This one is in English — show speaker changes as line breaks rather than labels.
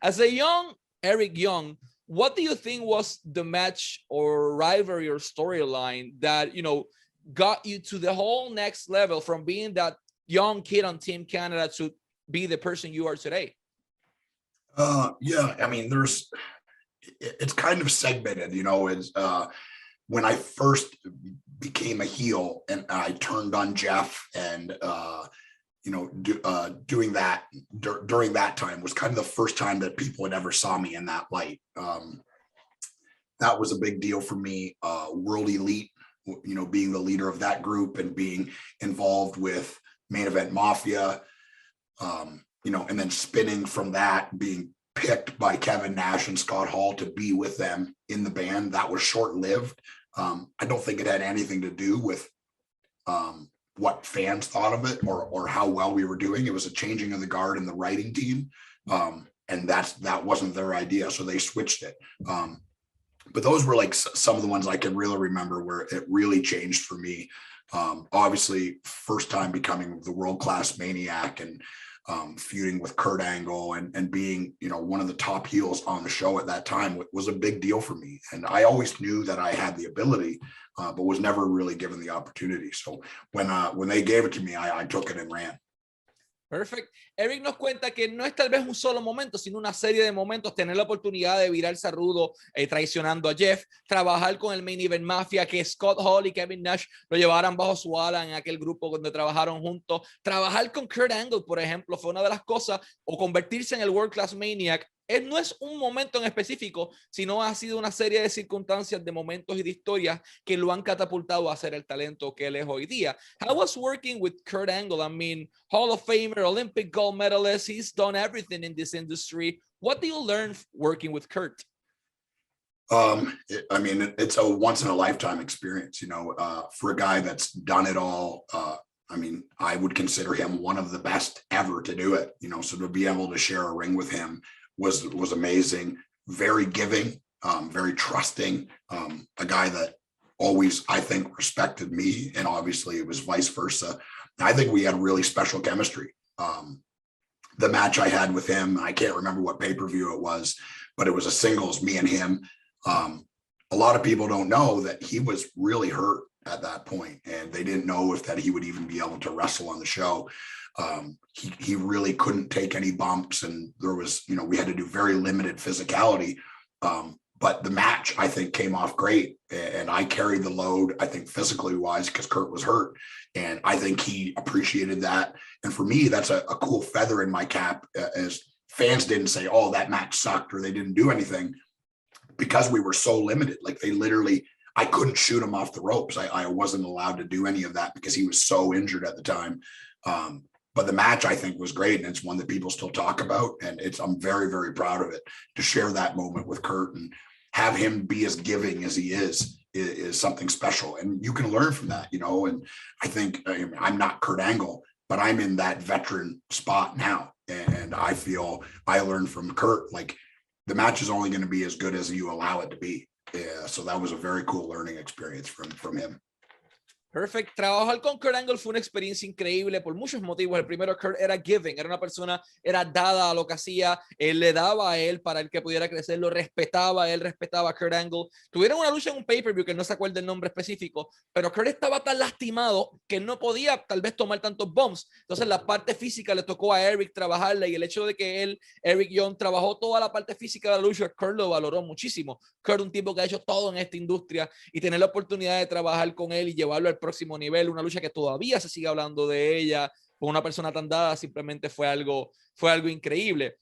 As a young Eric Young, what do you think was the match or rivalry or storyline that, you know, got you to the whole next level from being that young kid on Team Canada to be the person you are today?
Yeah, I mean, it's kind of segmented, you know, is when I first became a heel and I turned on Jeff and, you know, doing that during that time was kind of the first time that people had ever saw me in that light. That was a big deal for me. World Elite, you know, being the leader of that group and being involved with Main Event Mafia, you know, and then spinning from that, being picked by Kevin Nash and Scott Hall to be with them in the band. That was short-lived. I don't think it had anything to do with what fans thought of it or how well we were doing. It was a changing of the guard in the writing team. And that wasn't their idea. So they switched it. But those were like some of the ones I can really remember where it really changed for me. Obviously, first time becoming the world-class Maniac and feuding with Kurt Angle and being, you know, one of the top heels on the show at that time was a big deal for me. And I always knew that I had the ability, but was never really given the opportunity. So when they gave it to me, I took it and ran.
Perfect. Eric nos cuenta que no es tal vez un solo momento, sino una serie de momentos, tener la oportunidad de virarse a rudo traicionando a Jeff, trabajar con el Main Event Mafia, que Scott Hall y Kevin Nash lo llevaran bajo su ala en aquel grupo donde trabajaron juntos, trabajar con Kurt Angle, por ejemplo, fue una de las cosas, o convertirse en el World Class Maniac. No es un momento en específico, sino ha sido una serie de circunstancias, de momentos y de historias que lo han catapultado a ser el talento que él es hoy día. How was working with Kurt Angle? I mean, Hall of Famer, Olympic gold medalist, he's done everything in this industry. What do you learn working with Kurt?
I mean, it's a once in a lifetime experience, you know, for a guy that's done it all. I mean, I would consider him one of the best ever to do it, you know, so to be able to share a ring with him was amazing. Very giving, very trusting, a guy that always, I think, respected me, and obviously it was vice versa. I think we had really special chemistry. The match I had with him, I can't remember what pay-per-view it was, but it was a singles, me and him. A lot of people don't know that he was really hurt at that point, and they didn't know if that he would even be able to wrestle on the show. He really couldn't take any bumps, and there was, you know, we had to do very limited physicality. But the match, I think, came off great, and I carried the load, I think, physically wise, because Kurt was hurt, and I think he appreciated that. And for me, that's a cool feather in my cap, as fans didn't say, oh, that match sucked, or they didn't do anything, because we were so limited. Like, they literally, I couldn't shoot him off the ropes. I wasn't allowed to do any of that because he was so injured at the time. But the match, I think, was great, and it's one that people still talk about, and I'm very, very proud of it, to share that moment with Kurt and have him be as giving as he is something special. And you can learn from that, you know. And I think, I'm not Kurt Angle, but I'm in that veteran spot now, and I feel I learned from Kurt, like, the match is only going to be as good as you allow it to be. So that was a very cool learning experience from him.
Perfect. Trabajar con Kurt Angle fue una experiencia increíble por muchos motivos. El primero, Kurt era giving, era una persona, era dada a lo que hacía, él le daba a él para el que pudiera crecer, lo respetaba, él respetaba a Kurt Angle. Tuvieron una lucha en un pay-per-view que no se acuerda el nombre específico, pero Kurt estaba tan lastimado que no podía tal vez tomar tantos bumps. Entonces la parte física le tocó a Eric trabajarla, y el hecho de que él, Eric Young, trabajó toda la parte física de la lucha, Kurt lo valoró muchísimo. Kurt, un tipo que ha hecho todo en esta industria, y tener la oportunidad de trabajar con él y llevarlo al próximo nivel, una lucha que todavía se sigue hablando de ella, con una persona tan dada, simplemente fue algo increíble.